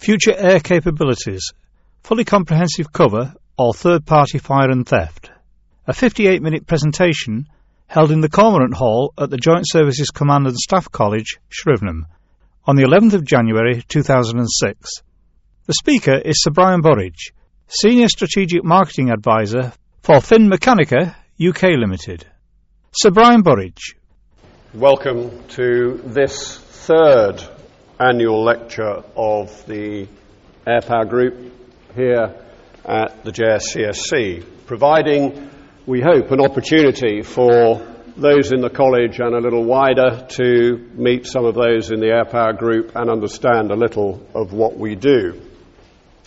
Future air capabilities, fully comprehensive cover or third-party fire and theft. A 58-minute presentation held in the Cormorant Hall at the Joint Services Command and Staff College, Shrivenham, on the 11th of January 2006. The speaker is Sir Brian Burridge, Senior Strategic Marketing Advisor for Finmeccanica UK Limited. Sir Brian Burridge. Welcome to this third annual lecture of the Air Power Group here at the JSCSC, providing, we hope, an opportunity for those in the college and a little wider to meet some of those in the Air Power Group and understand a little of what we do.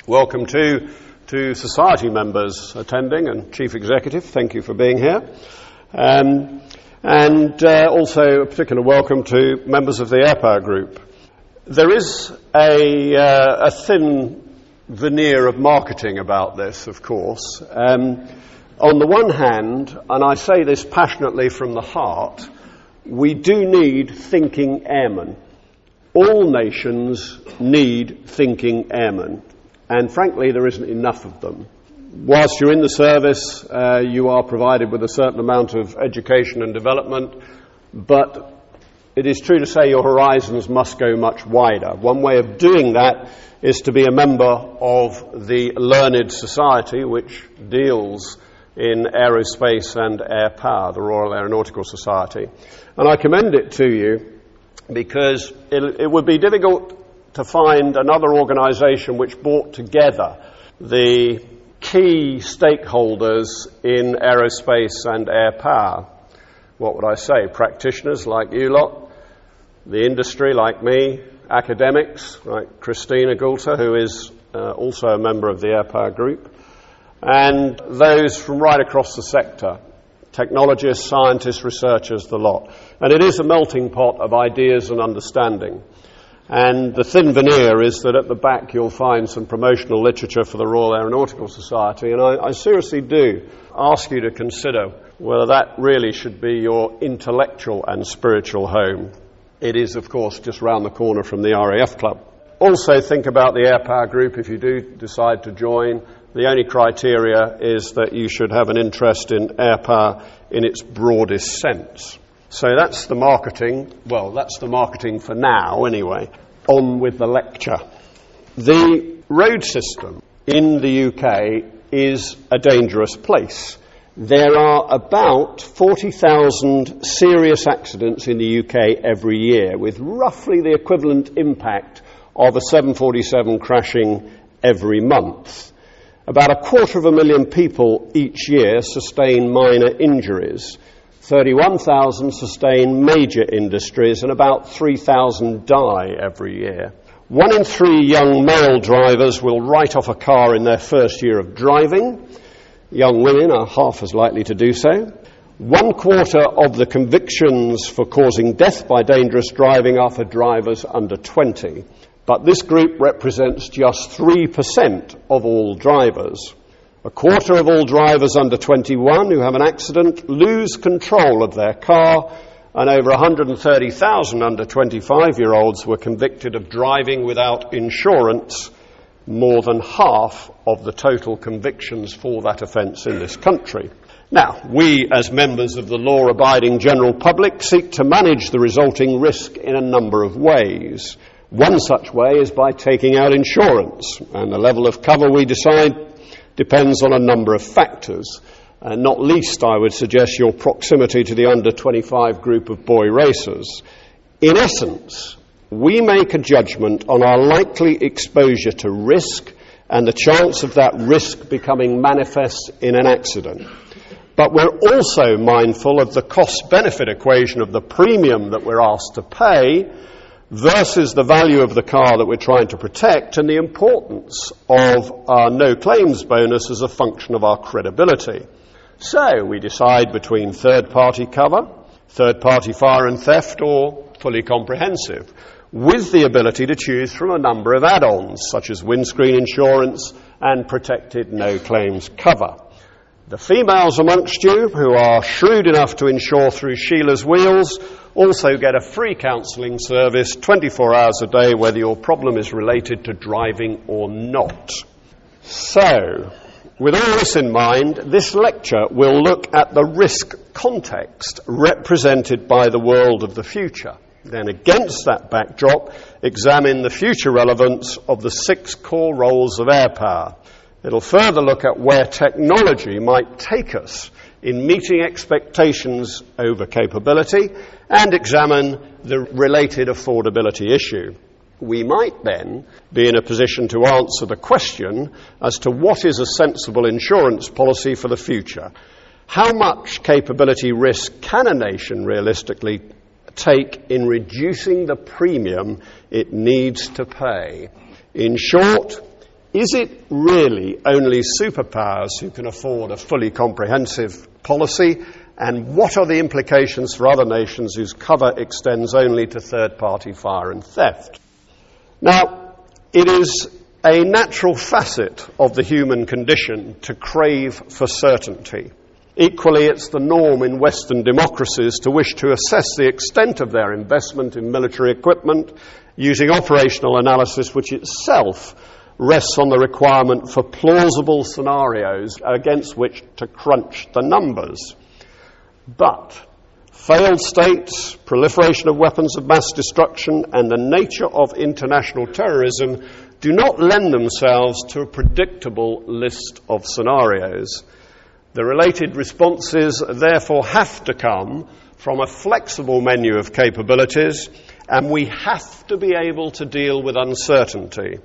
Welcome to society members attending and Chief Executive, thank you for being here. And also a particular welcome to members of the Air Power Group. There is a thin veneer of marketing about this, of course. On the one hand, and I say this passionately from the heart, we do need thinking airmen. All nations need thinking airmen, and frankly there isn't enough of them. Whilst you're in the service, you are provided with a certain amount of education and development, but it is true to say your horizons must go much wider. One way of doing that is to be a member of the Learned Society, which deals in aerospace and air power, the Royal Aeronautical Society. And I commend it to you because it would be difficult to find another organisation which brought together the key stakeholders in aerospace and air power. What would I say? Practitioners like you lot, the industry like me, academics like Christina Gulter, who is also a member of the Air Power Group, and those from right across the sector, technologists, scientists, researchers, the lot. And it is a melting pot of ideas and understanding. And the thin veneer is that at the back you'll find some promotional literature for the Royal Aeronautical Society, and I seriously do ask you to consider whether that really should be your intellectual and spiritual home. It is, of course, just round the corner from the RAF Club. Also think about the Air Power Group if you do decide to join. The only criteria is that you should have an interest in air power in its broadest sense. So that's the marketing. Well, that's the marketing for now, anyway. On with the lecture. The road system in the UK is a dangerous place. There are about 40,000 serious accidents in the UK every year, with roughly the equivalent impact of a 747 crashing every month. About 250,000 people each year sustain minor injuries. 31,000 sustain major injuries, and about 3,000 die every year. 1 in 3 young male drivers will write off a car in their first year of driving. Young women are half as likely to do so. 1/4 of the convictions for causing death by dangerous driving are for drivers under 20. But this group represents just 3% of all drivers. 1/4 of all drivers under 21 who have an accident lose control of their car, and over 130,000 under 25-year-olds were convicted of driving without insurance, more than half of the total convictions for that offence in this country. Now, we as members of the law-abiding general public seek to manage the resulting risk in a number of ways. One such way is by taking out insurance, and the level of cover we decide depends on a number of factors. Not least, I would suggest, your proximity to the under-25 group of boy racers. In essence, we make a judgment on our likely exposure to risk and the chance of that risk becoming manifest in an accident. But we're also mindful of the cost-benefit equation of the premium that we're asked to pay versus the value of the car that we're trying to protect, and the importance of our no-claims bonus as a function of our credibility. So we decide between third-party cover, third-party fire and theft, or fully comprehensive, with the ability to choose from a number of add-ons, such as windscreen insurance and protected no-claims cover. The females amongst you who are shrewd enough to insure through Sheila's Wheels also get a free counselling service 24 hours a day, whether your problem is related to driving or not. So, with all this in mind, this lecture will look at the risk context represented by the world of the future. Then against that backdrop, examine the future relevance of the 6 core roles of air power. It'll further look at where technology might take us in meeting expectations over capability and examine the related affordability issue. We might then be in a position to answer the question as to what is a sensible insurance policy for the future. How much capability risk can a nation realistically take in reducing the premium it needs to pay? In short, is it really only superpowers who can afford a fully comprehensive policy? And what are the implications for other nations whose cover extends only to third-party fire and theft? Now, it is a natural facet of the human condition to crave for certainty. Equally, it's the norm in Western democracies to wish to assess the extent of their investment in military equipment using operational analysis, which itself rests on the requirement for plausible scenarios against which to crunch the numbers. But failed states, proliferation of weapons of mass destruction, and the nature of international terrorism do not lend themselves to a predictable list of scenarios. The related responses therefore have to come from a flexible menu of capabilities, and we have to be able to deal with uncertainty.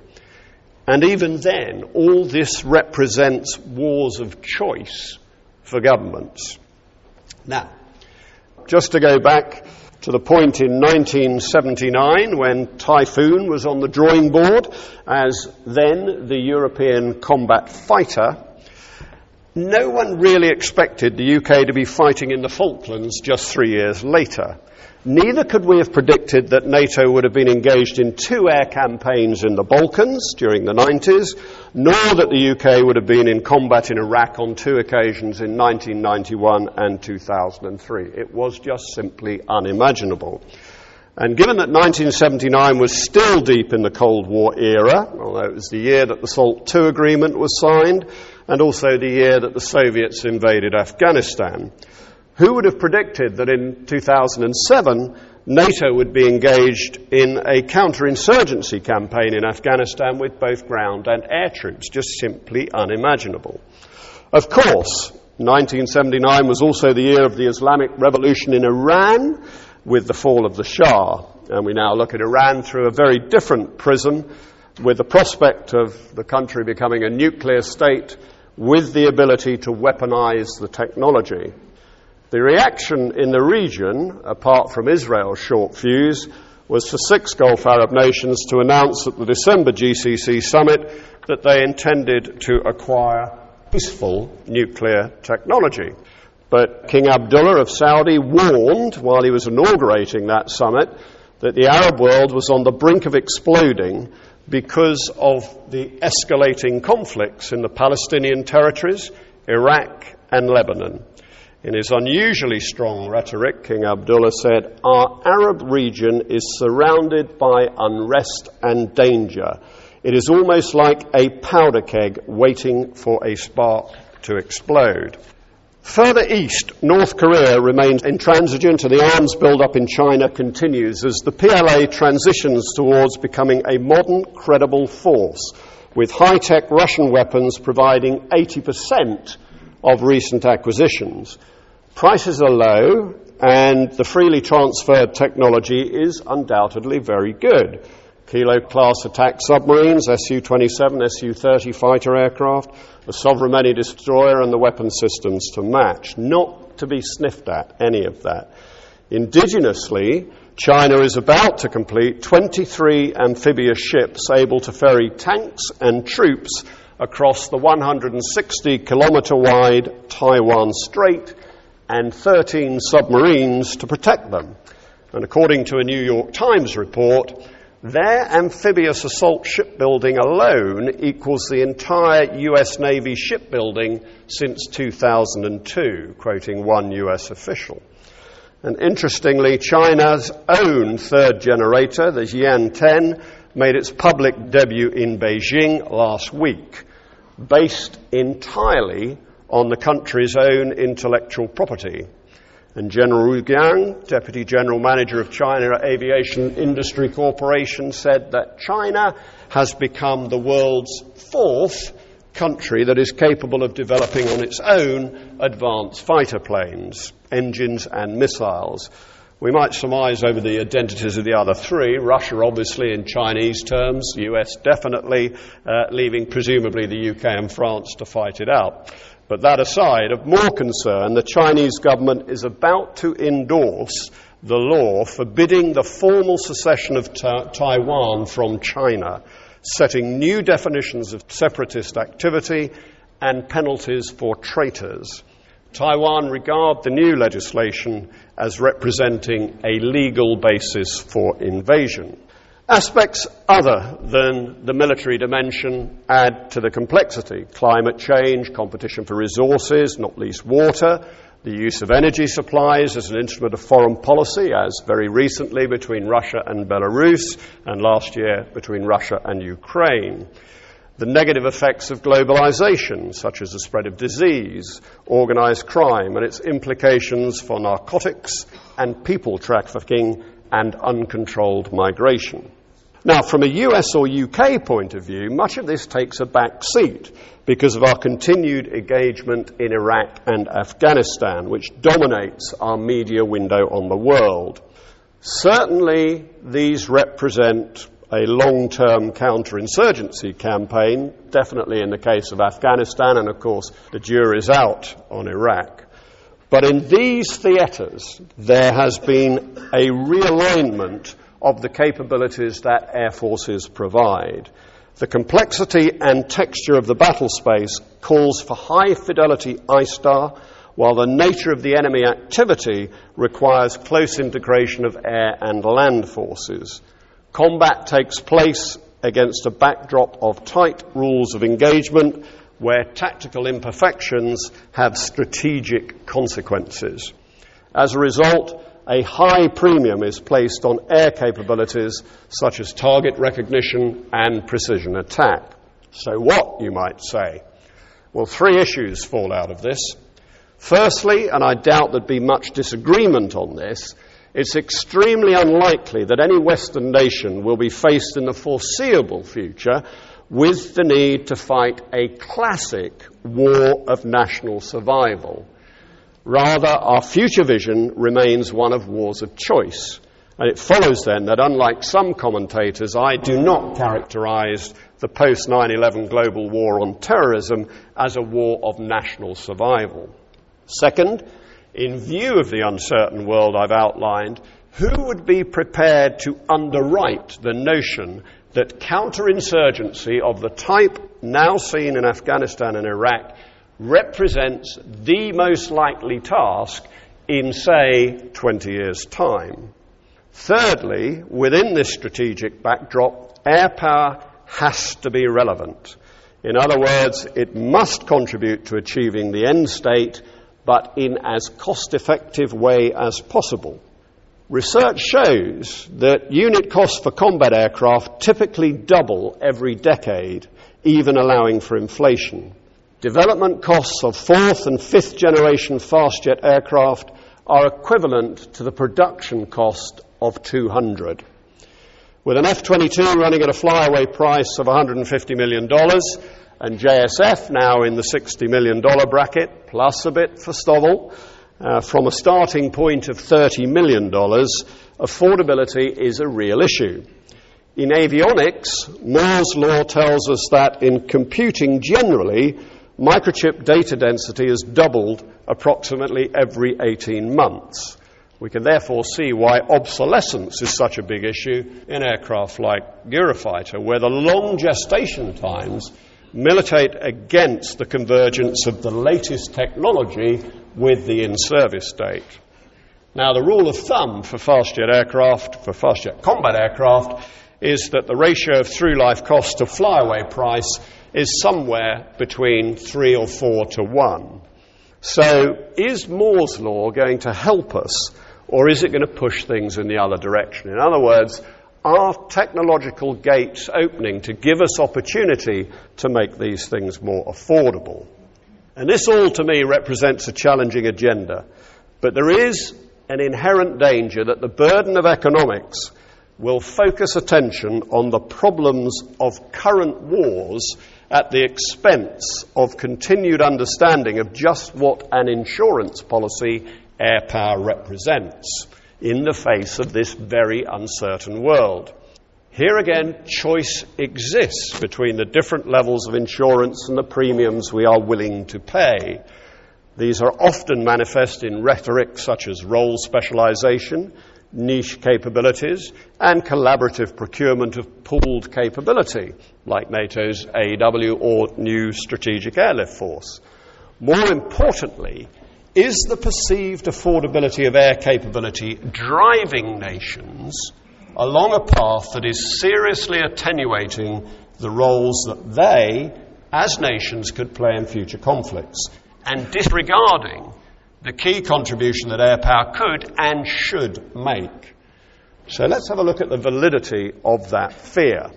And even then, all this represents wars of choice for governments. Now, just to go back to the point in 1979 when Typhoon was on the drawing board as then the European combat fighter, no one really expected the UK to be fighting in the Falklands just 3 years later. Neither could we have predicted that NATO would have been engaged in 2 air campaigns in the Balkans during the 90s, nor that the UK would have been in combat in Iraq on 2 occasions in 1991 and 2003. It was just simply unimaginable. And given that 1979 was still deep in the Cold War era, although it was the year that the SALT II agreement was signed, and also the year that the Soviets invaded Afghanistan, who would have predicted that in 2007 NATO would be engaged in a counterinsurgency campaign in Afghanistan with both ground and air troops? Just simply unimaginable. Of course, 1979 was also the year of the Islamic Revolution in Iran with the fall of the Shah. And we now look at Iran through a very different prism, with the prospect of the country becoming a nuclear state with the ability to weaponize the technology. The reaction in the region, apart from Israel's short fuse, was for 6 Gulf Arab nations to announce at the December GCC summit that they intended to acquire peaceful nuclear technology. But King Abdullah of Saudi warned, while he was inaugurating that summit, that the Arab world was on the brink of exploding because of the escalating conflicts in the Palestinian territories, Iraq and Lebanon. In his unusually strong rhetoric, King Abdullah said, "Our Arab region is surrounded by unrest and danger. It is almost like a powder keg waiting for a spark to explode." Further east, North Korea remains intransigent and the arms build-up in China continues as the PLA transitions towards becoming a modern, credible force, with high-tech Russian weapons providing 80% of recent acquisitions. Prices are low, and the freely transferred technology is undoubtedly very good. Kilo-class attack submarines, Su-27, Su-30 fighter aircraft, the Sovereign destroyer and the weapon systems to match. Not to be sniffed at, any of that. Indigenously, China is about to complete 23 amphibious ships able to ferry tanks and troops across the 160-kilometre-wide Taiwan Strait and 13 submarines to protect them. And according to a New York Times report, Their amphibious assault shipbuilding alone equals the entire US Navy shipbuilding since 2002, quoting one US official. And interestingly, China's own third generator, the Jian-10, made its public debut in Beijing last week, based entirely on the country's own intellectual property. And General Wu Gang, Deputy General Manager of China Aviation Industry Corporation, said that China has become the world's fourth country that is capable of developing on its own advanced fighter planes, engines and missiles. We might surmise over the identities of the other three, Russia obviously in Chinese terms, US definitely, leaving presumably the UK and France to fight it out. But that aside, of more concern, the Chinese government is about to endorse the law forbidding the formal secession of Taiwan from China, setting new definitions of separatist activity and penalties for traitors. Taiwan regard the new legislation as representing a legal basis for invasion. Aspects other than the military dimension add to the complexity. Climate change, competition for resources, not least water, the use of energy supplies as an instrument of foreign policy, as very recently between Russia and Belarus, and last year between Russia and Ukraine. The negative effects of globalization, such as the spread of disease, organized crime, and its implications for narcotics and people trafficking and uncontrolled migration. Now, from a US or UK point of view, much of this takes a back seat because of our continued engagement in Iraq and Afghanistan, which dominates our media window on the world. Certainly, these represent a long-term counterinsurgency campaign, definitely in the case of Afghanistan, and of course the jury's out on Iraq. But in these theatres, there has been a realignment of the capabilities that air forces provide. The complexity and texture of the battle space calls for high-fidelity ISTAR, while the nature of the enemy activity requires close integration of air and land forces. Combat takes place against a backdrop of tight rules of engagement where tactical imperfections have strategic consequences. As a result, a high premium is placed on air capabilities such as target recognition and precision attack. So what, you might say? Well, three issues fall out of this. Firstly, and I doubt there'd be much disagreement on this, it's extremely unlikely that any Western nation will be faced in the foreseeable future with the need to fight a classic war of national survival. Rather, our future vision remains one of wars of choice. And it follows then that unlike some commentators, I do not characterize the post-9/11 global war on terrorism as a war of national survival. Second, in view of the uncertain world I've outlined, who would be prepared to underwrite the notion that counterinsurgency of the type now seen in Afghanistan and Iraq represents the most likely task in, say, 20 years' time? Thirdly, within this strategic backdrop, air power has to be relevant. In other words, it must contribute to achieving the end state, but in as cost-effective way as possible. Research shows that unit costs for combat aircraft typically double every decade, even allowing for inflation. Development costs of fourth and fifth generation fast jet aircraft are equivalent to the production cost of 200. With an F-22 running at a flyaway price of $150 million and JSF now in the $60 million bracket, plus a bit for Stovall, from a starting point of $30 million, affordability is a real issue. In avionics, Moore's law tells us that in computing generally, microchip data density is doubled approximately every 18 months. We can therefore see why obsolescence is such a big issue in aircraft like Eurofighter, where the long gestation times militate against the convergence of the latest technology with the in-service date. Now, the rule of thumb for fast jet combat aircraft, is that the ratio of through-life cost to flyaway price is somewhere between 3 or 4 to 1. So is Moore's law going to help us, or is it going to push things in the other direction? In other words, are technological gates opening to give us opportunity to make these things more affordable? And this all, to me, represents a challenging agenda. But there is an inherent danger that the burden of economics will focus attention on the problems of current wars at the expense of continued understanding of just what an insurance policy air power represents in the face of this very uncertain world. Here again, choice exists between the different levels of insurance and the premiums we are willing to pay. These are often manifest in rhetoric such as role specialization, niche capabilities, and collaborative procurement of pooled capability, like NATO's AEW or new Strategic Airlift Force. More importantly, is the perceived affordability of air capability driving nations along a path that is seriously attenuating the roles that they, as nations, could play in future conflicts, and disregarding the key contribution that air power could and should make? So let's have a look at the validity of that fear.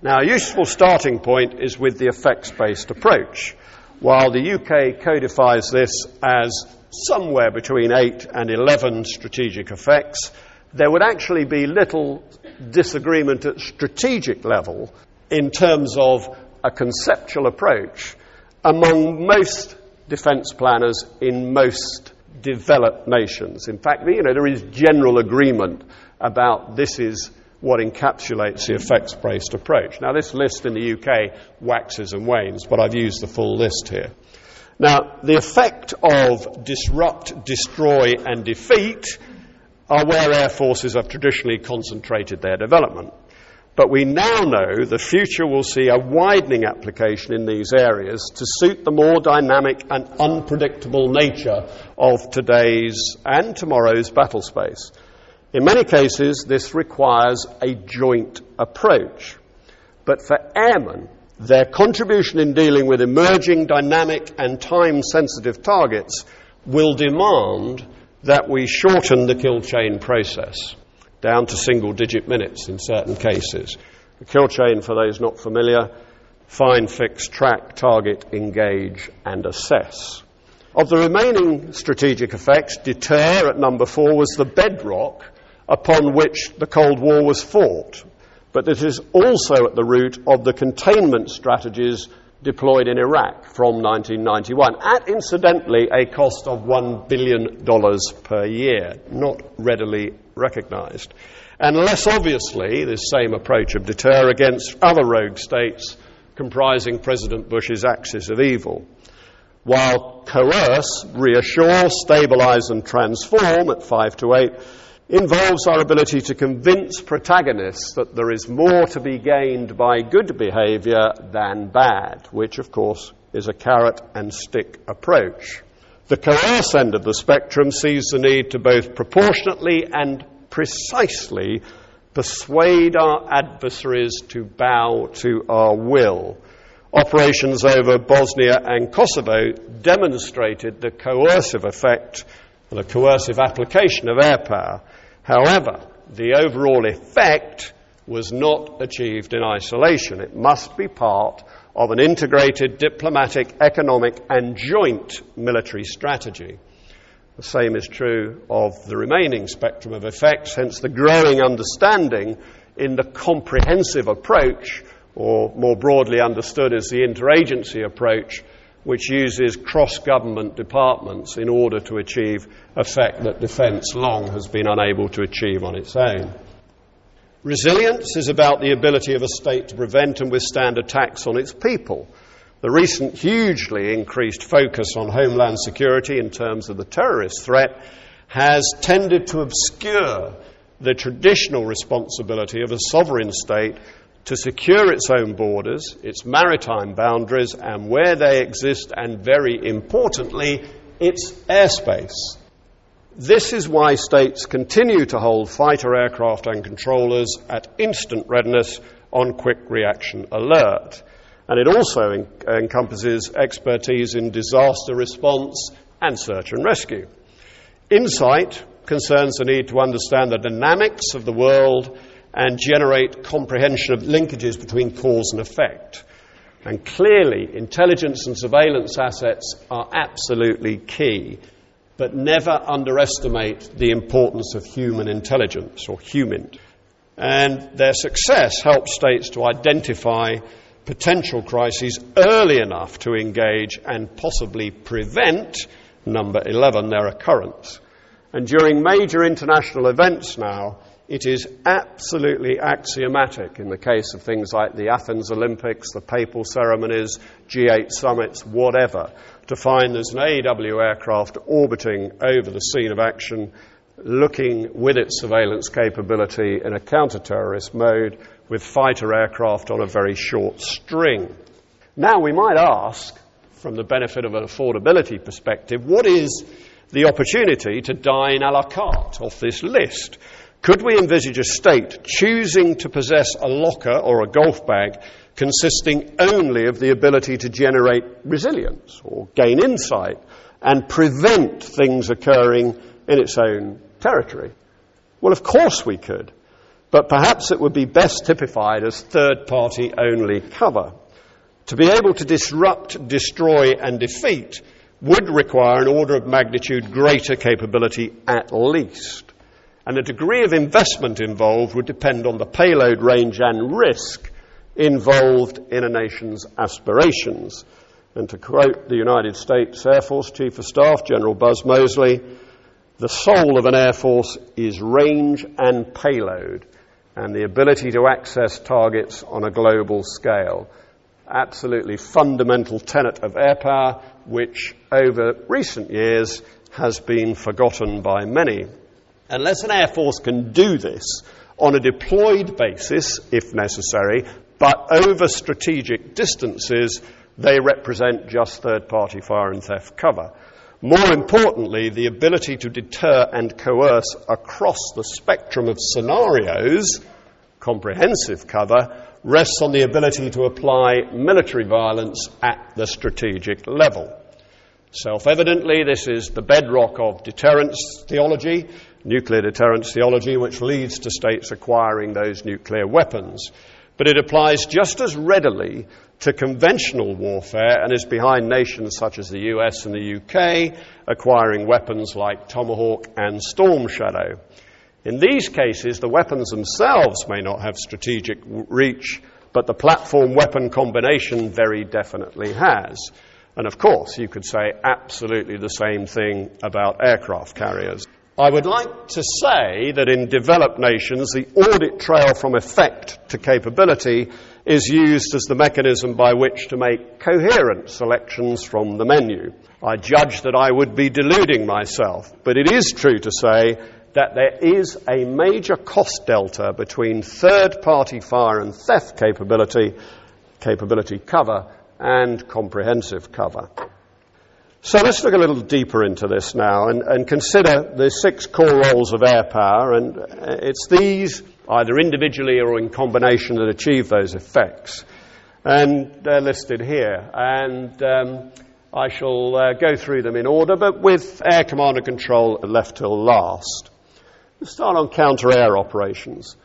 Now, a useful starting point is with the effects-based approach. While the UK codifies this as somewhere between 8 and 11 strategic effects, there would actually be little disagreement at strategic level in terms of a conceptual approach among most defence planners in most developed nations. In fact, there is general agreement about this is what encapsulates the effects-based approach. Now, this list in the UK waxes and wanes, but I've used the full list here. Now, the effect of disrupt, destroy, and defeat are where air forces have traditionally concentrated their development. But we now know the future will see a widening application in these areas to suit the more dynamic and unpredictable nature of today's and tomorrow's battle space. In many cases, this requires a joint approach. But for airmen, their contribution in dealing with emerging, dynamic, and time-sensitive targets will demand that we shorten the kill chain process down to single-digit minutes in certain cases. The kill chain, for those not familiar, find, fix, track, target, engage, and assess. Of the remaining strategic effects, deter at number 4 was the bedrock upon which the Cold War was fought, but it is also at the root of the containment strategies deployed in Iraq from 1991, at incidentally a cost of $1 billion per year, not readily recognised. And less obviously, this same approach of deter against other rogue states comprising President Bush's axis of evil. While coerce, reassure, stabilise and transform at 5 to 8 involves our ability to convince protagonists that there is more to be gained by good behaviour than bad, which of course is a carrot and stick approach. The coerce end of the spectrum sees the need to both proportionately and precisely persuade our adversaries to bow to our will. Operations over Bosnia and Kosovo demonstrated the coercive effect, the coercive application of air power. However, the overall effect was not achieved in isolation. It must be part of an integrated diplomatic, economic and joint military strategy. The same is true of the remaining spectrum of effects, hence the growing understanding in the comprehensive approach, or more broadly understood as the interagency approach, which uses cross-government departments in order to achieve effect that defence long has been unable to achieve on its own. Resilience is about the ability of a state to prevent and withstand attacks on its people. The recent hugely increased focus on homeland security in terms of the terrorist threat has tended to obscure the traditional responsibility of a sovereign state to secure its own borders, its maritime boundaries, and where they exist, and very importantly, its airspace. This is why states continue to hold fighter aircraft and controllers at instant readiness on quick reaction alert. And it also encompasses expertise in disaster response and search and rescue. Insight concerns the need to understand the dynamics of the world and generate comprehension of linkages between cause and effect. And clearly, intelligence and surveillance assets are absolutely key, but never underestimate the importance of human intelligence, or HUMINT. And their success helps states to identify potential crises early enough to engage and possibly prevent, number 11, their occurrence. And during major international events now, it is absolutely axiomatic in the case of things like the Athens Olympics, the papal ceremonies, G8 summits, whatever, to find there's an AEW aircraft orbiting over the scene of action, looking with its surveillance capability in a counter-terrorist mode with fighter aircraft on a very short string. Now we might ask, from the benefit of an affordability perspective, what is the opportunity to dine à la carte off this list? Could we envisage a state choosing to possess a locker or a golf bag consisting only of the ability to generate resilience or gain insight and prevent things occurring in its own territory? Well, of course we could, but perhaps it would be best typified as third-party only cover. To be able to disrupt, destroy and defeat would require an order of magnitude greater capability at least. And the degree of investment involved would depend on the payload range and risk involved in a nation's aspirations. And to quote the United States Air Force Chief of Staff, General Buzz Moseley, the soul of an Air Force is range and payload, and the ability to access targets on a global scale. Absolutely fundamental tenet of air power, which over recent years has been forgotten by many. Unless an Air Force can do this on a deployed basis, if necessary, but over strategic distances, they represent just third-party fire and theft cover. More importantly, the ability to deter and coerce across the spectrum of scenarios, comprehensive cover, rests on the ability to apply military violence at the strategic level. Self-evidently, this is the bedrock of deterrence theology, nuclear deterrence theology, which leads to states acquiring those nuclear weapons. But it applies just as readily to conventional warfare and is behind nations such as the US and the UK acquiring weapons like Tomahawk and Storm Shadow. In these cases, the weapons themselves may not have strategic reach, but the platform-weapon combination very definitely has. And of course, you could say absolutely the same thing about aircraft carriers. I would like to say that in developed nations, the audit trail from effect to capability is used as the mechanism by which to make coherent selections from the menu. I judge that I would be deluding myself, but it is true to say that there is a major cost delta between third-party fire and theft capability cover, and comprehensive cover. So let's look a little deeper into this now and consider the 6 core roles of air power, and it's these, either individually or in combination, that achieve those effects. And they're listed here, and I shall go through them in order, but with air command and control left till last. Let's start on counter-air operations.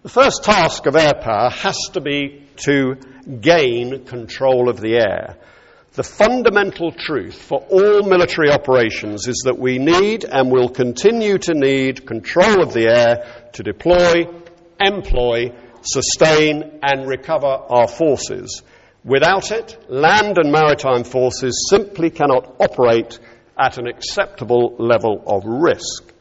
The first task of air power has to be to gain control of the air. The fundamental truth for all military operations is that we need and will continue to need control of the air to deploy, employ, sustain and recover our forces. Without it, land and maritime forces simply cannot operate at an acceptable level of risk.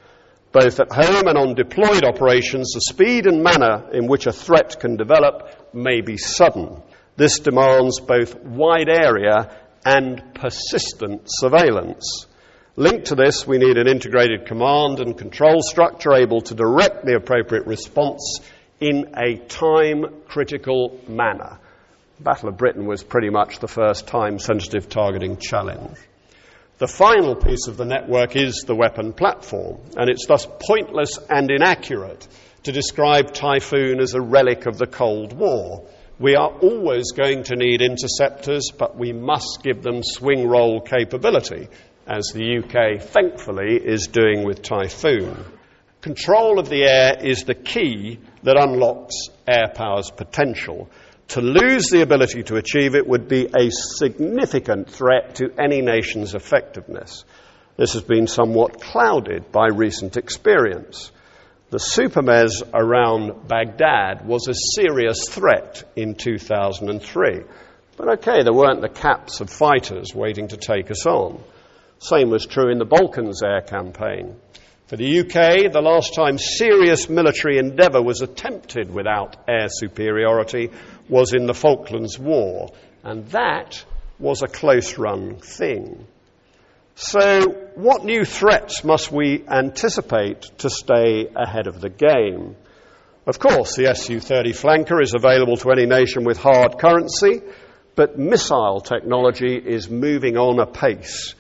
Both at home and on deployed operations, the speed and manner in which a threat can develop may be sudden. This demands both wide area and persistent surveillance. Linked to this, we need an integrated command and control structure able to direct the appropriate response in a time-critical manner. The Battle of Britain was pretty much the first time-sensitive targeting challenge. The final piece of the network is the weapon platform, and it's thus pointless and inaccurate to describe Typhoon as a relic of the Cold War. We are always going to need interceptors, but we must give them swing roll capability, as the UK, thankfully, is doing with Typhoon. Control of the air is the key that unlocks air power's potential. To lose the ability to achieve it would be a significant threat to any nation's effectiveness. This has been somewhat clouded by recent experience. The supermez around Baghdad was a serious threat in 2003. But okay, there weren't the caps of fighters waiting to take us on. Same was true in the Balkans air campaign. For the UK, the last time serious military endeavour was attempted without air superiority was in the Falklands War, and that was a close-run thing. So, what new threats must we anticipate to stay ahead of the game? Of course, the Su-30 flanker is available to any nation with hard currency, but missile technology is moving on apace.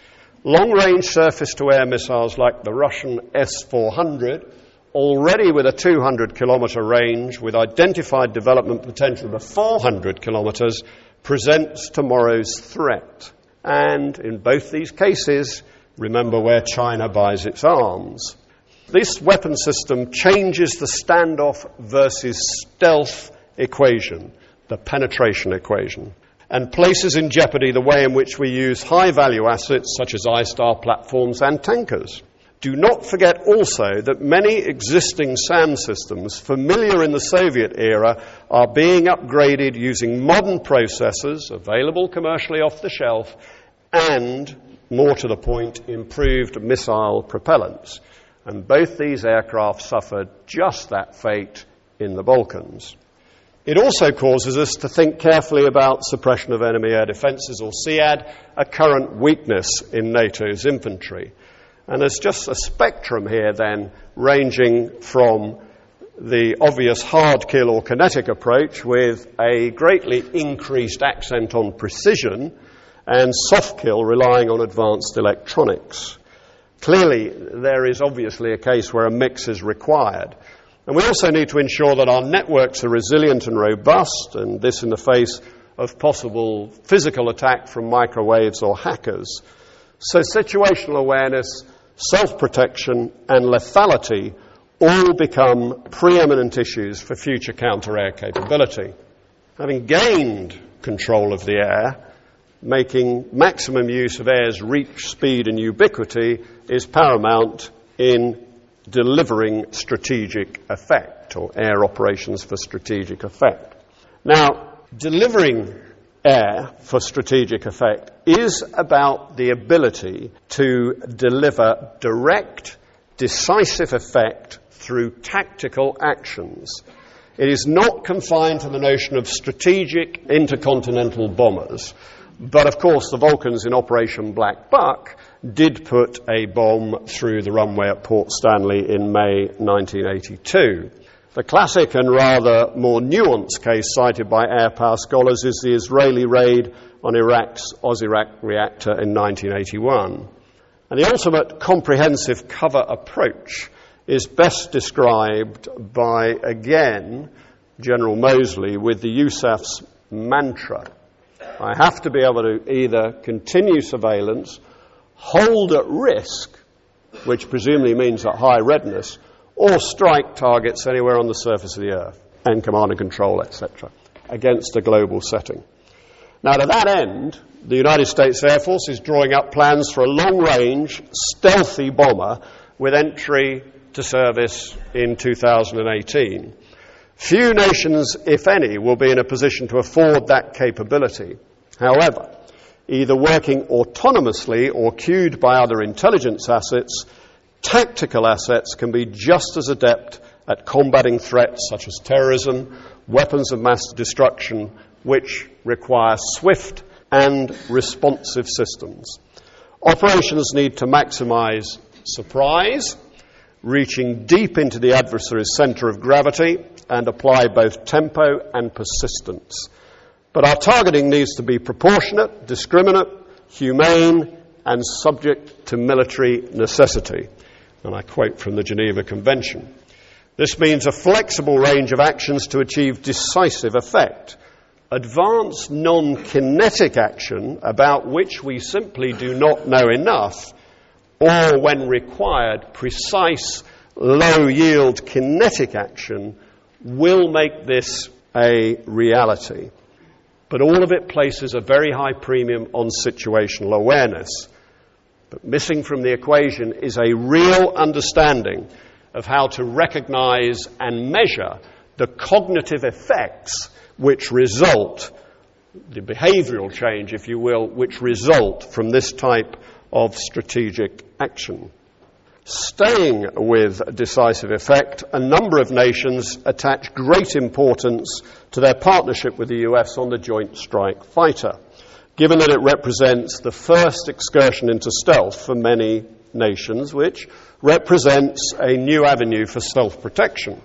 Long-range surface-to-air missiles like the Russian S-400, already with a 200-kilometre range with identified development potential of 400 kilometres, presents tomorrow's threat. And in both these cases, remember where China buys its arms. This weapon system changes the standoff versus stealth equation, the penetration equation, and places in jeopardy the way in which we use high-value assets such as I-Star platforms and tankers. Do not forget also that many existing SAM systems, familiar in the Soviet era, are being upgraded using modern processors, available commercially off the shelf, and, more to the point, improved missile propellants. And both these aircraft suffered just that fate in the Balkans. It also causes us to think carefully about suppression of enemy air defences, or SEAD, a current weakness in NATO's infantry. And there's just a spectrum here then, ranging from the obvious hard kill or kinetic approach with a greatly increased accent on precision, and soft kill relying on advanced electronics. Clearly, there is obviously a case where a mix is required. And we also need to ensure that our networks are resilient and robust, and this in the face of possible physical attack from microwaves or hackers. So situational awareness, self-protection and lethality all become preeminent issues for future counter-air capability. Having gained control of the air, making maximum use of air's reach, speed and ubiquity is paramount in delivering strategic effect, or air operations for strategic effect. Now, delivering air for strategic effect is about the ability to deliver direct, decisive effect through tactical actions. It is not confined to the notion of strategic intercontinental bombers, but of course the Vulcans in Operation Black Buck did put a bomb through the runway at Port Stanley in May 1982. The classic and rather more nuanced case cited by air power scholars is the Israeli raid on Iraq's Osirak reactor in 1981. And the ultimate comprehensive cover approach is best described by, again, General Moseley with the USAF's mantra. I have to be able to either continue surveillance, hold at risk, which presumably means at high readiness, or strike targets anywhere on the surface of the earth, and command and control, etc., against a global setting. Now, to that end, the United States Air Force is drawing up plans for a long-range, stealthy bomber with entry to service in 2018. Few nations, if any, will be in a position to afford that capability. However, either working autonomously or cued by other intelligence assets, tactical assets can be just as adept at combating threats such as terrorism, weapons of mass destruction, which require swift and responsive systems. Operations need to maximize surprise, reaching deep into the adversary's center of gravity, and apply both tempo and persistence. But our targeting needs to be proportionate, discriminate, humane, and subject to military necessity. And I quote from the Geneva Convention. This means a flexible range of actions to achieve decisive effect. Advanced non-kinetic action about which we simply do not know enough, or when required, precise, low-yield kinetic action will make this a reality. But all of it places a very high premium on situational awareness. But missing from the equation is a real understanding of how to recognize and measure the cognitive effects which result, the behavioral change, if you will, which result from this type of strategic action. Staying with decisive effect, a number of nations attach great importance to their partnership with the US on the Joint Strike Fighter, given that it represents the first excursion into stealth for many nations, which represents a new avenue for self-protection.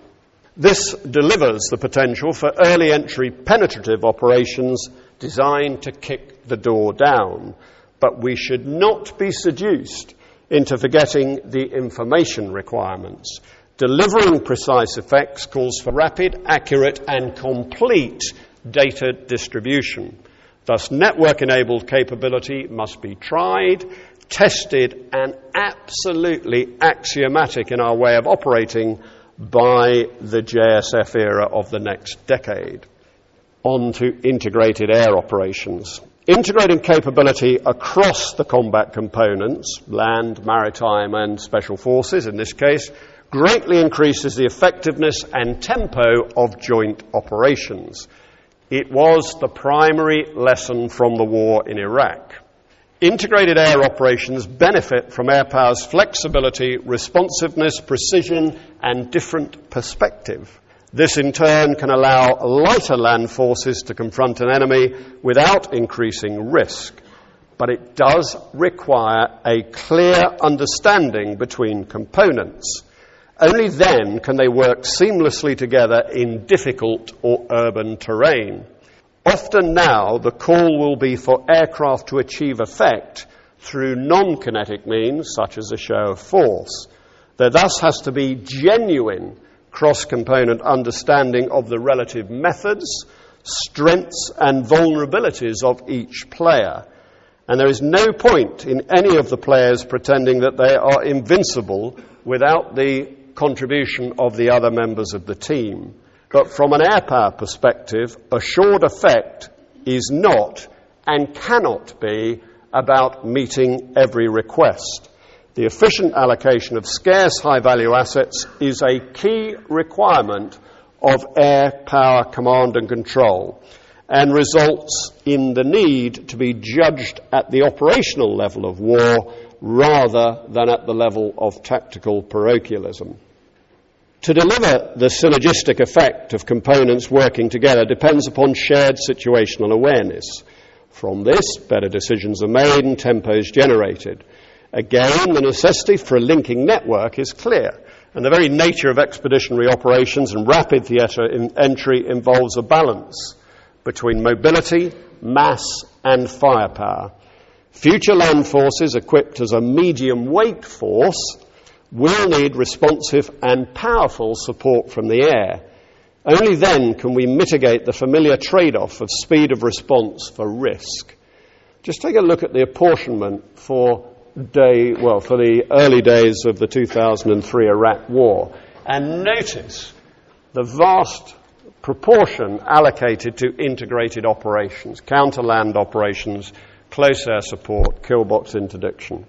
This delivers the potential for early entry penetrative operations designed to kick the door down. But we should not be seduced into forgetting the information requirements. Delivering precise effects calls for rapid, accurate, and complete data distribution. Thus, network-enabled capability must be tried, tested, and absolutely axiomatic in our way of operating by the JSF era of the next decade. On to integrated air operations. Integrating capability across the combat components, land, maritime, and special forces in this case, greatly increases the effectiveness and tempo of joint operations. It was the primary lesson from the war in Iraq. Integrated air operations benefit from air power's flexibility, responsiveness, precision, and different perspective. This in turn can allow lighter land forces to confront an enemy without increasing risk. But it does require a clear understanding between components. Only then can they work seamlessly together in difficult or urban terrain. Often now, the call will be for aircraft to achieve effect through non-kinetic means, such as a show of force. There thus has to be genuine cross-component understanding of the relative methods, strengths, and vulnerabilities of each player. And there is no point in any of the players pretending that they are invincible without the contribution of the other members of the team. But from an air power perspective, assured effect is not and cannot be about meeting every request. The efficient allocation of scarce high-value assets is a key requirement of air power command and control and results in the need to be judged at the operational level of war rather than at the level of tactical parochialism. To deliver the synergistic effect of components working together depends upon shared situational awareness. From this, better decisions are made and tempos generated. Again, the necessity for a linking network is clear, and the very nature of expeditionary operations and rapid theatre entry involves a balance between mobility, mass, and firepower. Future land forces equipped as a medium-weight force will need responsive and powerful support from the air. Only then can we mitigate the familiar trade-off of speed of response for risk. Just take a look at the apportionment for the early days of the 2003 Iraq War, and notice the vast proportion allocated to integrated operations, counter-land operations, close air support, kill box interdiction.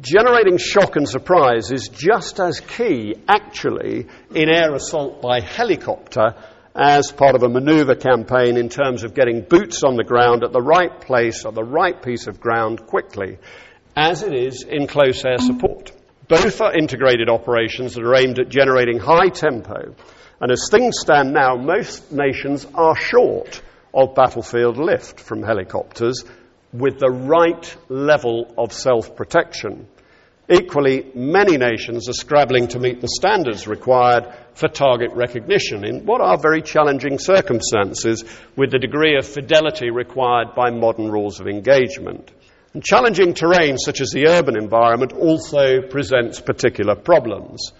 Generating shock and surprise is just as key, actually, in air assault by helicopter as part of a manoeuvre campaign in terms of getting boots on the ground at the right place, on the right piece of ground quickly, as it is in close air support. Both are integrated operations that are aimed at generating high tempo, and as things stand now, most nations are short of battlefield lift from helicopters with the right level of self-protection. Equally, many nations are scrabbling to meet the standards required for target recognition in what are very challenging circumstances with the degree of fidelity required by modern rules of engagement. And challenging terrain such as the urban environment also presents particular problems.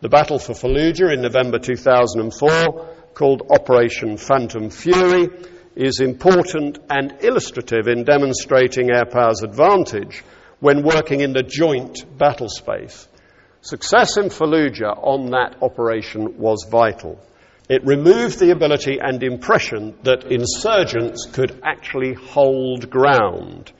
The battle for Fallujah in November 2004, called Operation Phantom Fury, is important and illustrative in demonstrating air power's advantage when working in the joint battle space. Success in Fallujah on that operation was vital. It removed the ability and impression that insurgents could actually hold ground.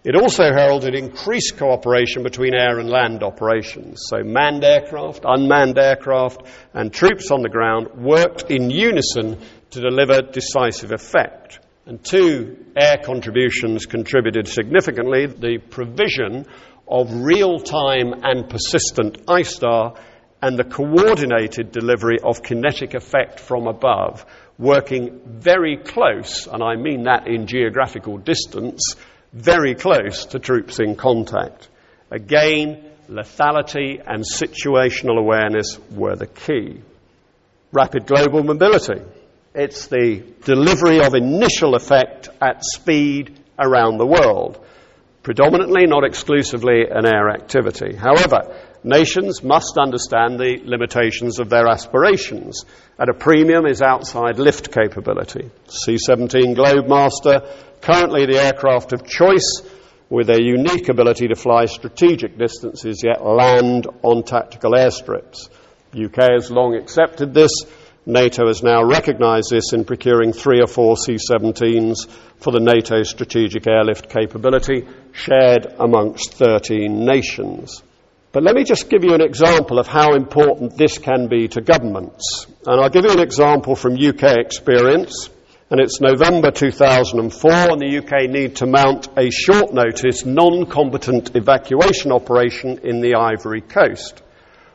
It also heralded increased cooperation between air and land operations. So manned aircraft, unmanned aircraft, and troops on the ground worked in unison to deliver decisive effect. And two air contributions contributed significantly: the provision of real-time and persistent ISTAR and the coordinated delivery of kinetic effect from above, working very close, and I mean that in geographical distance, very close to troops in contact. Again, lethality and situational awareness were the key. Rapid global mobility. It's the delivery of initial effect at speed around the world, predominantly, not exclusively, an air activity. However, nations must understand the limitations of their aspirations. At a premium is outside lift capability. C-17 Globemaster, currently the aircraft of choice, with a unique ability to fly strategic distances yet land on tactical airstrips. The UK has long accepted this. NATO has now recognised this in procuring 3 or 4 C-17s for the NATO strategic airlift capability, shared amongst 13 nations. But let me just give you an example of how important this can be to governments. And I'll give you an example from UK experience. And it's November 2004, and the UK need to mount a short-notice, non-combatant evacuation operation in the Ivory Coast.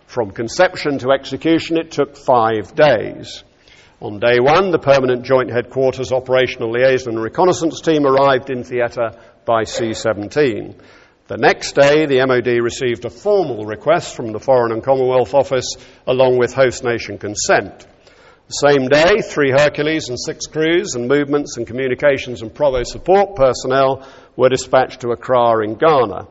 From conception to execution, it took 5 days. On day one, the Permanent Joint Headquarters Operational Liaison and Reconnaissance Team arrived in theatre by C-17. The next day, the MOD received a formal request from the Foreign and Commonwealth Office, along with host nation consent. The same day, 3 Hercules and 6 crews and movements and communications and Provo support personnel were dispatched to Accra in Ghana.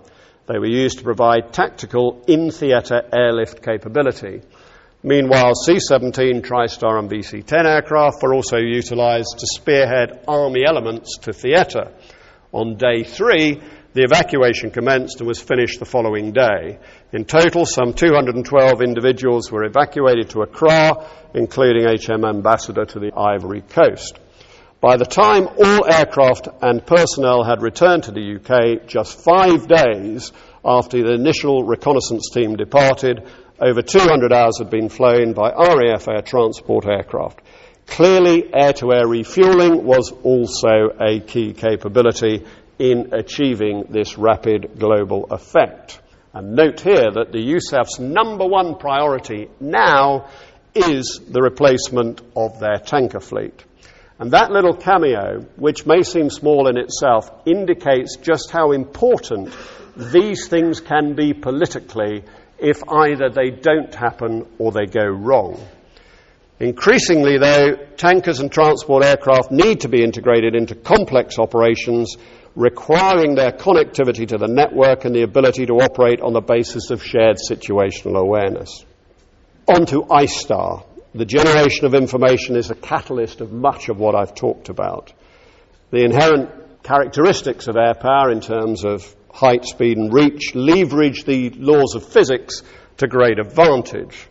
They were used to provide tactical in-theatre airlift capability. Meanwhile, C-17 TriStar and VC-10 aircraft were also utilised to spearhead army elements to theatre. On day 3, the evacuation commenced and was finished the following day. In total, some 212 individuals were evacuated to Accra, including HM Ambassador to the Ivory Coast. By the time all aircraft and personnel had returned to the UK, just 5 days after the initial reconnaissance team departed, over 200 hours had been flown by RAF air transport aircraft. Clearly, air-to-air refuelling was also a key capability in achieving this rapid global effect. And note here that the USAF's number one priority now is the replacement of their tanker fleet. And that little cameo, which may seem small in itself, indicates just how important these things can be politically if either they don't happen or they go wrong. Increasingly, though, tankers and transport aircraft need to be integrated into complex operations, requiring their connectivity to the network and the ability to operate on the basis of shared situational awareness. On to ISTAR. The generation of information is a catalyst of much of what I've talked about. The inherent characteristics of air power in terms of height, speed and reach leverage the laws of physics to great advantage.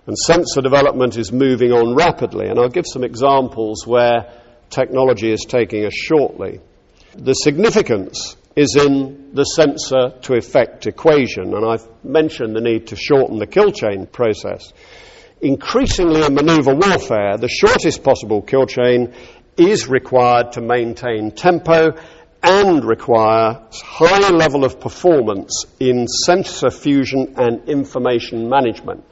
And sensor development is moving on rapidly. And I'll give some examples where technology is taking us shortly. The significance is in the sensor to effect equation, and I've mentioned the need to shorten the kill chain process. Increasingly in manoeuvre warfare, the shortest possible kill chain is required to maintain tempo and requires high level of performance in sensor fusion and information management.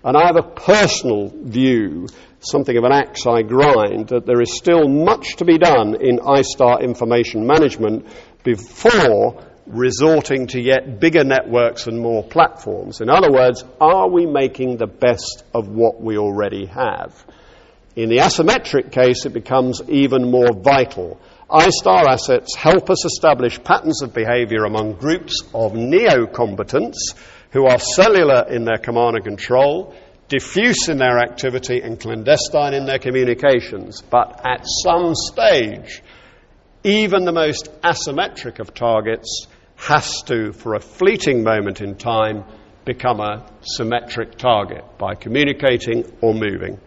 And I have a personal view, something of an axe I grind, that there is still much to be done in ISTAR information management before resorting to yet bigger networks and more platforms. In other words, are we making the best of what we already have? In the asymmetric case, it becomes even more vital. I-STAR assets help us establish patterns of behavior among groups of neocombatants who are cellular in their command and control, diffuse in their activity and clandestine in their communications. But at some stage, even the most asymmetric of targets has to, for a fleeting moment in time, become a symmetric target by communicating or moving.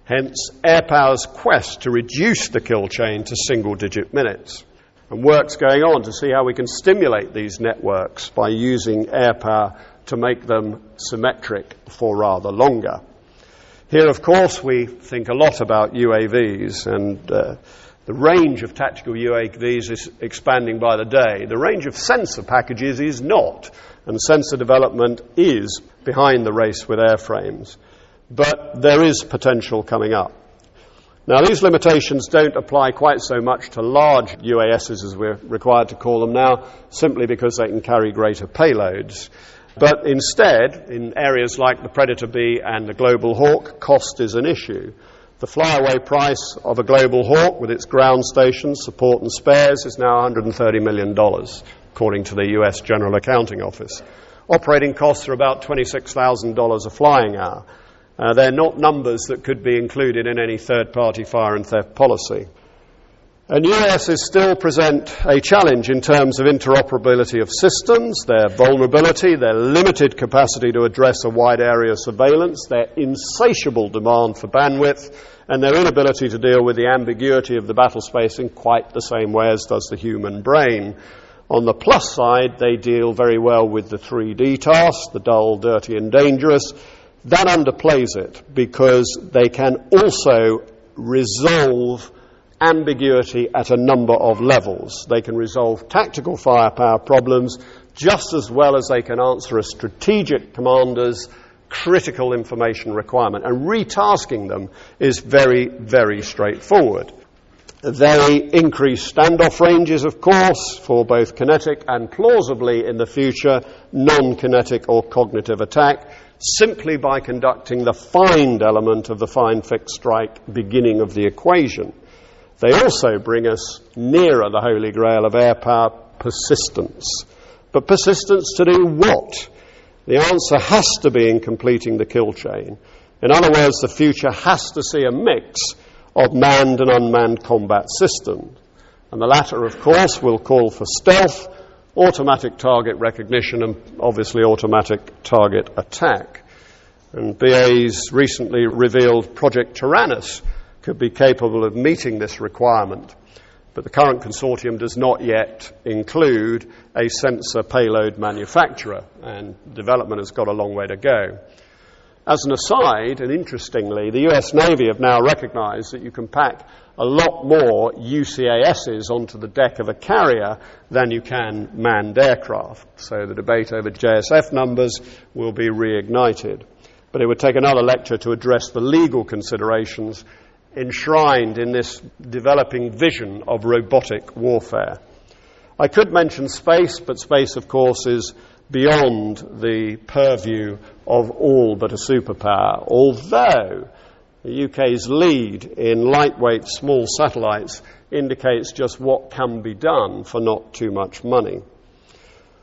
Hence, air power's quest to reduce the kill chain to single-digit minutes. And work's going on to see how we can stimulate these networks by using air power to make them symmetric for rather longer. Here, of course, we think a lot about UAVs, and the range of tactical UAVs is expanding by the day. The range of sensor packages is not, and sensor development is behind the race with airframes. But there is potential coming up. Now, these limitations don't apply quite so much to large UASs, as we're required to call them now, simply because they can carry greater payloads. But instead, in areas like the Predator B and the Global Hawk, cost is an issue. The flyaway price of a Global Hawk with its ground stations, support and spares is now $130 million, according to the US General Accounting Office. Operating costs are about $26,000 a flying hour. They're not numbers that could be included in any third-party fire and theft policy. And UASs still present a challenge in terms of interoperability of systems, their vulnerability, their limited capacity to address a wide area surveillance, their insatiable demand for bandwidth, and their inability to deal with the ambiguity of the battle space in quite the same way as does the human brain. On the plus side, they deal very well with the 3D tasks, the dull, dirty, and dangerous. That underplays it because they can also resolve ambiguity at a number of levels. They can resolve tactical firepower problems just as well as they can answer a strategic commander's critical information requirement. And retasking them is very, very straightforward. They increase standoff ranges, of course, for both kinetic and plausibly in the future non-kinetic or cognitive attack, simply by conducting the find element of the find, fix, strike beginning of the equation. They also bring us nearer the holy grail of air power, persistence. But persistence to do what? The answer has to be in completing the kill chain. In other words, the future has to see a mix of manned and unmanned combat systems. And the latter, of course, will call for stealth, automatic target recognition, and obviously automatic target attack. And BAE's recently revealed Project Tyrannus could be capable of meeting this requirement. But the current consortium does not yet include a sensor payload manufacturer, and development has got a long way to go. As an aside, and interestingly, the US Navy have now recognized that you can pack a lot more UCASs onto the deck of a carrier than you can manned aircraft. So the debate over JSF numbers will be reignited. But it would take another lecture to address the legal considerations enshrined in this developing vision of robotic warfare. I could mention space, but space, of course, is beyond the purview of all but a superpower, although the UK's lead in lightweight small satellites indicates just what can be done for not too much money.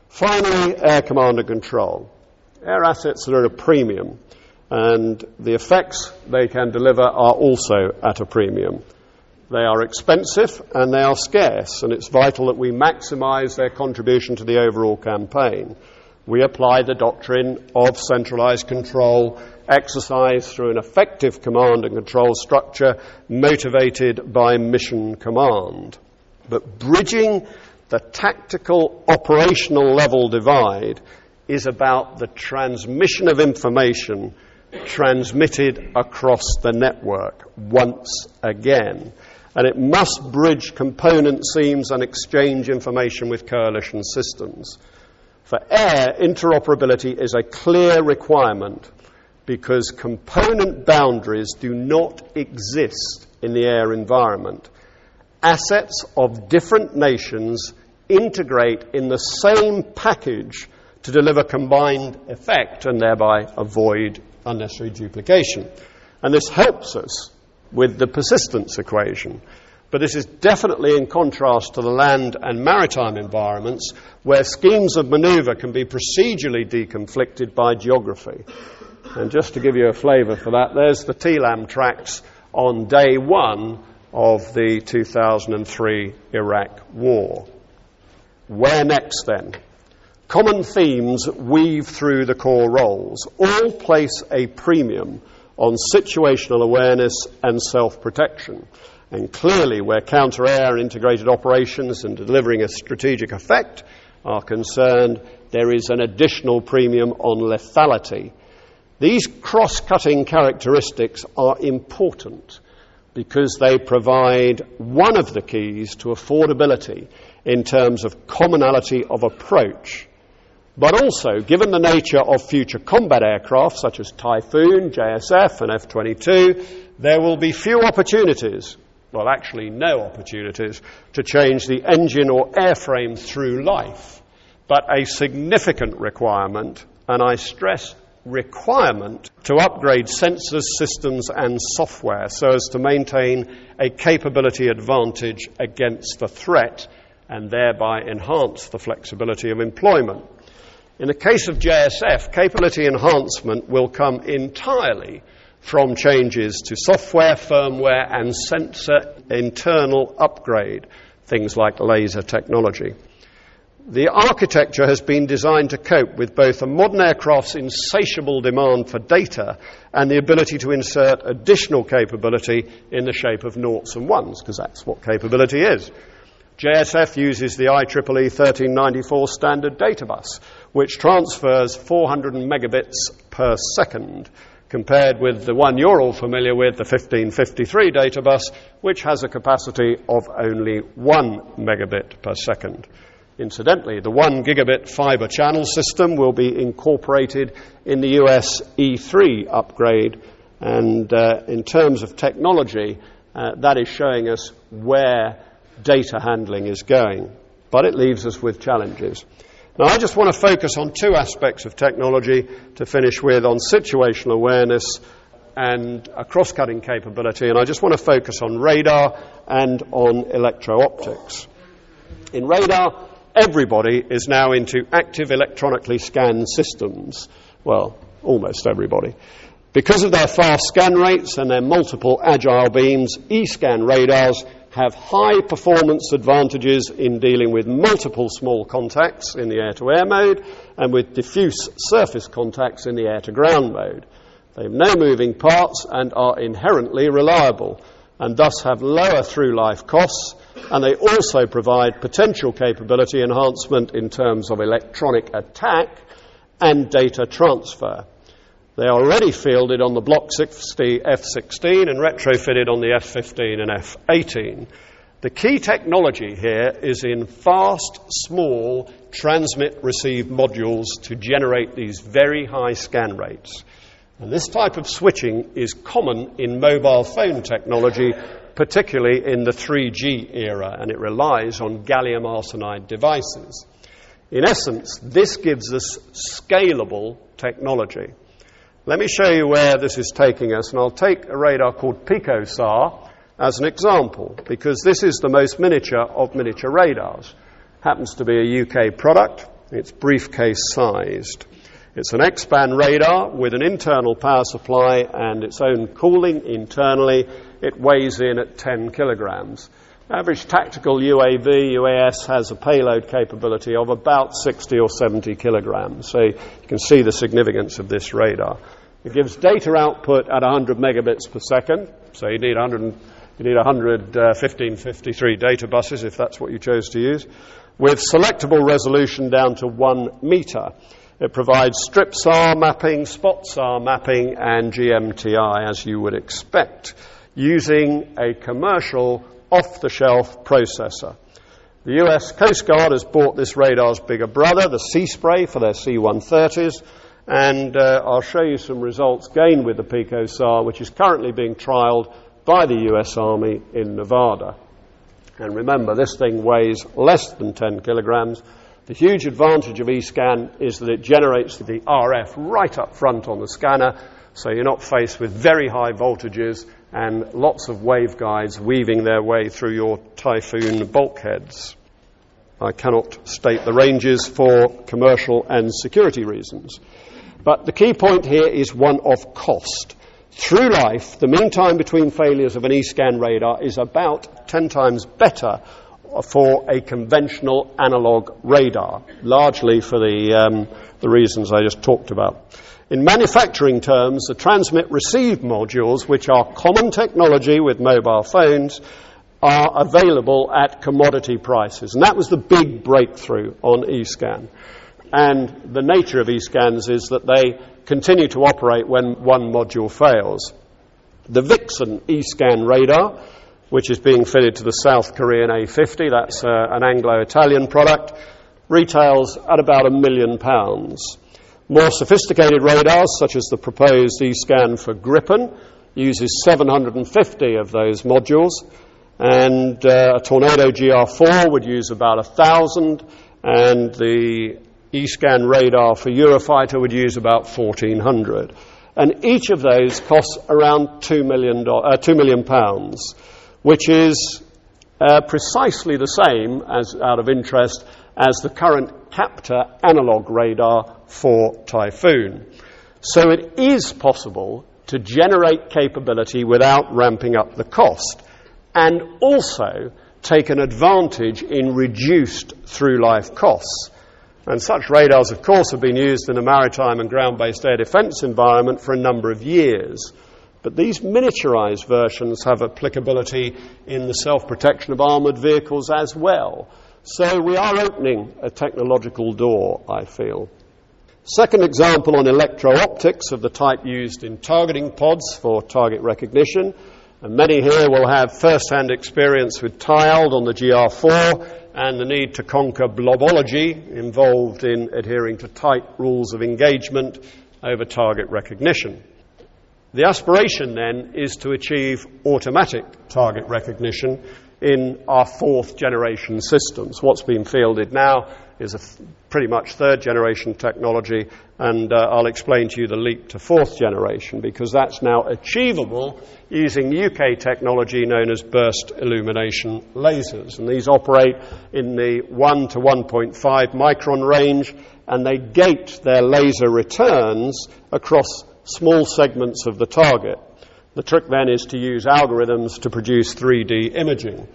Finally, air command and control. Air assets are at a premium, and the effects they can deliver are also at a premium. They are expensive and they are scarce, and it's vital that we maximize their contribution to the overall campaign. We apply the doctrine of centralized control exercised through an effective command and control structure motivated by mission command. But bridging the tactical operational level divide is about the transmission of information transmitted across the network once again. And it must bridge component seams and exchange information with coalition systems. For air, interoperability is a clear requirement because component boundaries do not exist in the air environment. Assets of different nations integrate in the same package to deliver combined effect and thereby avoid unnecessary duplication. And this helps us with the persistence equation. But this is definitely in contrast to the land and maritime environments where schemes of manoeuvre can be procedurally deconflicted by geography. And just to give you a flavour for that, there's the TLAM tracks on day one of the 2003 Iraq War. Where next then? Common themes weave through the core roles. All place a premium on situational awareness and self-protection. And clearly, where counter-air integrated operations and delivering a strategic effect are concerned, there is an additional premium on lethality. These cross-cutting characteristics are important because they provide one of the keys to affordability in terms of commonality of approach. But also, given the nature of future combat aircraft, such as Typhoon, JSF and F-22, there will be few opportunities, well, actually no opportunities, to change the engine or airframe through life, but a significant requirement, and I stress requirement, to upgrade sensors, systems and software so as to maintain a capability advantage against the threat and thereby enhance the flexibility of employment. In the case of JSF, capability enhancement will come entirely from changes to software, firmware and sensor internal upgrade, things like laser technology. The architecture has been designed to cope with both a modern aircraft's insatiable demand for data and the ability to insert additional capability in the shape of noughts and ones, because that's what capability is. JSF uses the IEEE 1394 standard data bus, which transfers 400 megabits per second, compared with the one you're all familiar with, the 1553 data bus, which has a capacity of only 1 megabit per second. Incidentally, the 1 gigabit fiber channel system will be incorporated in the US E3 upgrade, and in terms of technology, that is showing us where data handling is going. But it leaves us with challenges. Now, I just want to focus on two aspects of technology to finish with, on situational awareness and a cross-cutting capability, and I just want to focus on radar and on electro-optics. In radar, everybody is now into active electronically scanned systems. Well, almost everybody. Because of their fast scan rates and their multiple agile beams, E-scan radars have high performance advantages in dealing with multiple small contacts in the air-to-air mode and with diffuse surface contacts in the air-to-ground mode. They have no moving parts and are inherently reliable, and thus have lower through-life costs, and they also provide potential capability enhancement in terms of electronic attack and data transfer. They are already fielded on the Block 60 F-16 and retrofitted on the F-15 and F-18. The key technology here is in fast, small, transmit-receive modules to generate these very high scan rates. And this type of switching is common in mobile phone technology, particularly in the 3G era, and it relies on gallium arsenide devices. In essence, this gives us scalable technology. Let me show you where this is taking us, and I'll take a radar called PicoSAR as an example, because this is the most miniature of miniature radars. Happens to be a UK product. It's briefcase-sized. It's an X-band radar with an internal power supply and its own cooling internally. It weighs in at 10 kilograms. Average tactical UAV, UAS has a payload capability of about 60 or 70 kilograms. So you can see the significance of this radar. It gives data output at 100 megabits per second. So you need 100 1553 data buses if that's what you chose to use, with selectable resolution down to 1 meter. It provides strip SAR mapping, spot SAR mapping, and GMTI, as you would expect, using a commercial off-the-shelf processor. The US Coast Guard has bought this radar's bigger brother, the Sea Spray, for their C-130s, and I'll show you some results gained with the PicoSAR, which is currently being trialled by the US Army in Nevada. And remember, this thing weighs less than 10 kilograms, The huge advantage of eScan is that it generates the RF right up front on the scanner, so you're not faced with very high voltages and lots of waveguides weaving their way through your Typhoon bulkheads. I cannot state the ranges for commercial and security reasons. But the key point here is one of cost. Through life, the mean time between failures of an eScan radar is about 10 times better for a conventional analog radar, largely for the reasons I just talked about. In manufacturing terms, the transmit-receive modules, which are common technology with mobile phones, are available at commodity prices. And that was the big breakthrough on eScan. And the nature of eScans is that they continue to operate when one module fails. The Vixen eScan radar, which is being fitted to the South Korean A50, that's an Anglo-Italian product, retails at about £1 million. More sophisticated radars, such as the proposed eScan for Gripen, uses 750 of those modules, and a Tornado GR4 would use about 1,000, and the eScan radar for Eurofighter would use about 1,400. And each of those costs around £2 million, which is precisely the same, as out of interest, as the current Captor analog radar for Typhoon. So it is possible to generate capability without ramping up the cost, and also take an advantage in reduced through-life costs. And such radars, of course, have been used in a maritime and ground-based air defence environment for a number of years. But these miniaturized versions have applicability in the self-protection of armoured vehicles as well. So we are opening a technological door, I feel. Second example on electro-optics of the type used in targeting pods for target recognition. And many here will have first-hand experience with TIALD on the GR4 and the need to conquer blobology involved in adhering to tight rules of engagement over target recognition. The aspiration then is to achieve automatic target recognition in our fourth generation systems. What's being fielded now is a pretty much third generation technology, and I'll explain to you the leap to fourth generation, because that's now achievable using UK technology known as burst illumination lasers. And these operate in the 1 to 1.5 micron range, and they gate their laser returns across small segments of the target. The trick then is to use algorithms to produce 3D imaging.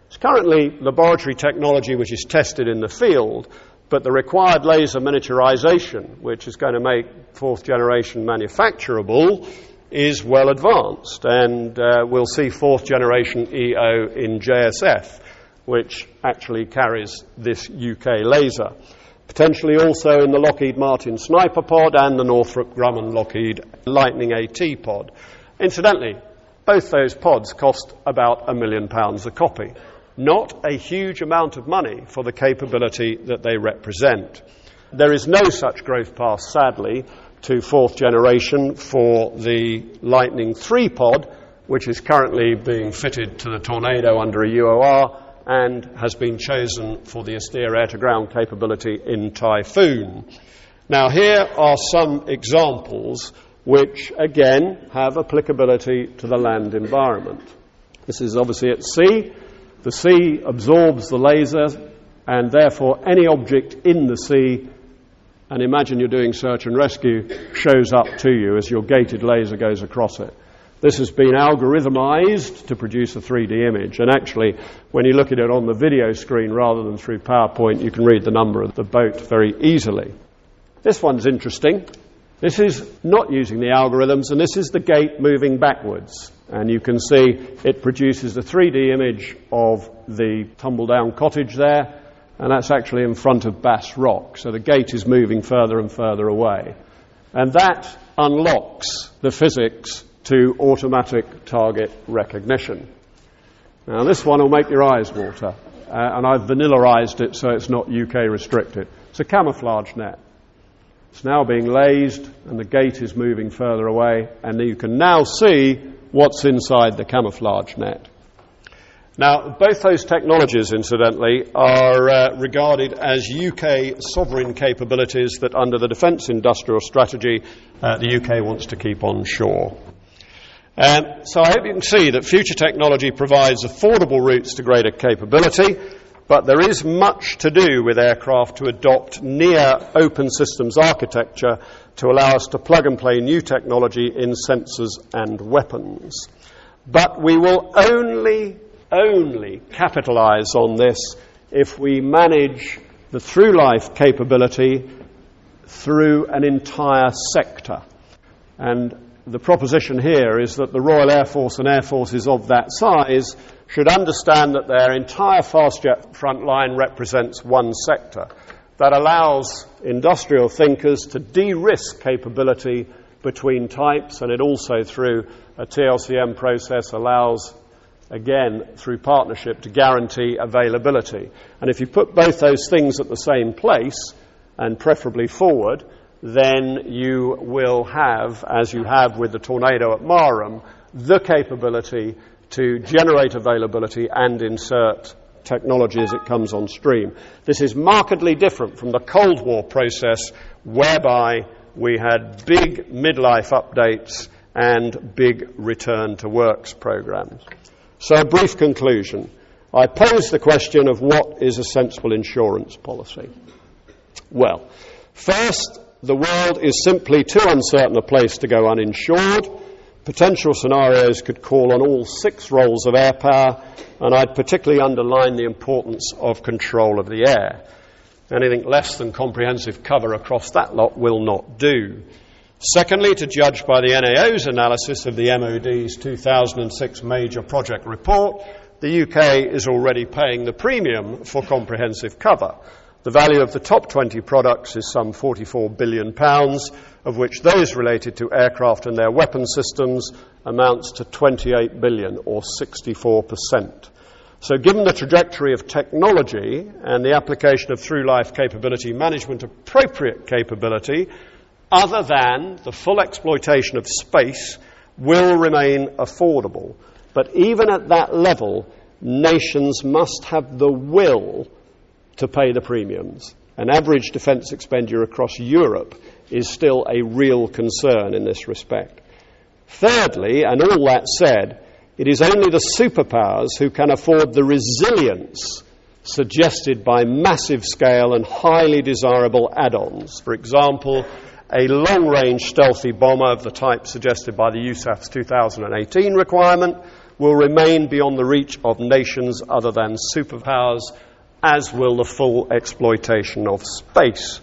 It's currently laboratory technology which is tested in the field, but the required laser miniaturization, which is going to make fourth generation manufacturable, is well advanced. And we'll see fourth generation EO in JSF, which actually carries this UK laser. Potentially also in the Lockheed Martin Sniper pod and the Northrop Grumman Lockheed Lightning AT pod. Incidentally, both those pods cost about £1 million a copy. Not a huge amount of money for the capability that they represent. There is no such growth path, sadly, to fourth generation for the Lightning 3 pod, which is currently being fitted to the Tornado under a UOR and has been chosen for the austere air-to-ground capability in Typhoon. Now, here are some examples which, again, have applicability to the land environment. This is obviously at sea. The sea absorbs the laser, and therefore any object in the sea, and imagine you're doing search and rescue, shows up to you as your gated laser goes across it. This has been algorithmized to produce a 3D image, and actually, when you look at it on the video screen rather than through PowerPoint, you can read the number of the boat very easily. This one's interesting. This is not using the algorithms, and this is the gate moving backwards. And you can see it produces a 3D image of the tumble-down cottage there, and that's actually in front of Bass Rock. So the gate is moving further and further away. And that unlocks the physics to automatic target recognition. Now this one will make your eyes water, and I've vanillaized it so it's not UK restricted. It's a camouflage net. It's now being lased, and the gate is moving further away, and you can now see what's inside the camouflage net. Now, both those technologies, incidentally, are regarded as UK sovereign capabilities that under the Defence Industrial Strategy, the UK wants to keep on shore. So I hope you can see that future technology provides affordable routes to greater capability, but there is much to do with aircraft to adopt near open systems architecture to allow us to plug and play new technology in sensors and weapons. But we will only capitalise on this if we manage the through-life capability through an entire sector. And the proposition here is that the Royal Air Force and air forces of that size should understand that their entire fast jet front line represents one sector that allows industrial thinkers to de-risk capability between types, and it also, through a TLCM process, allows, again, through partnership, to guarantee availability. And if you put both those things at the same place, and preferably forward, then you will have, as you have with the Tornado at Marham, the capability to generate availability and insert technology as it comes on stream. This is markedly different from the Cold War process, whereby we had big midlife updates and big return to works programs. So a brief conclusion. I pose the question of what is a sensible insurance policy. Well, first, the world is simply too uncertain a place to go uninsured. Potential scenarios could call on all 6 roles of air power, and I'd particularly underline the importance of control of the air. Anything less than comprehensive cover across that lot will not do. Secondly, to judge by the NAO's analysis of the MOD's 2006 major project report, the UK is already paying the premium for comprehensive cover. The value of the top 20 products is some £44 billion, of which those related to aircraft and their weapon systems amounts to 28 billion, or 64%. So given the trajectory of technology and the application of through-life capability management, appropriate capability, other than the full exploitation of space, will remain affordable. But even at that level, nations must have the will to pay the premiums. An average defence expenditure across Europe is still a real concern in this respect. Thirdly, and all that said, it is only the superpowers who can afford the resilience suggested by massive scale and highly desirable add-ons. For example, a long-range stealthy bomber of the type suggested by the USAF's 2018 requirement will remain beyond the reach of nations other than superpowers, as will the full exploitation of space.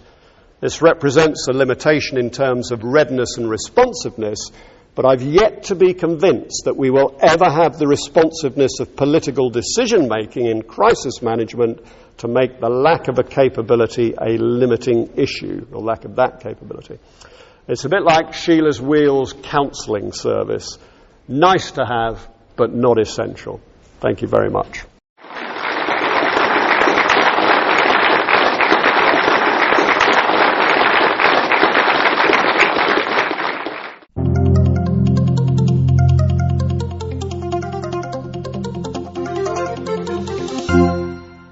This represents a limitation in terms of readiness and responsiveness, but I've yet to be convinced that we will ever have the responsiveness of political decision-making in crisis management to make the lack of a capability a limiting issue, or lack of that capability. It's a bit like Sheila's Wheels counselling service. Nice to have, but not essential. Thank you very much.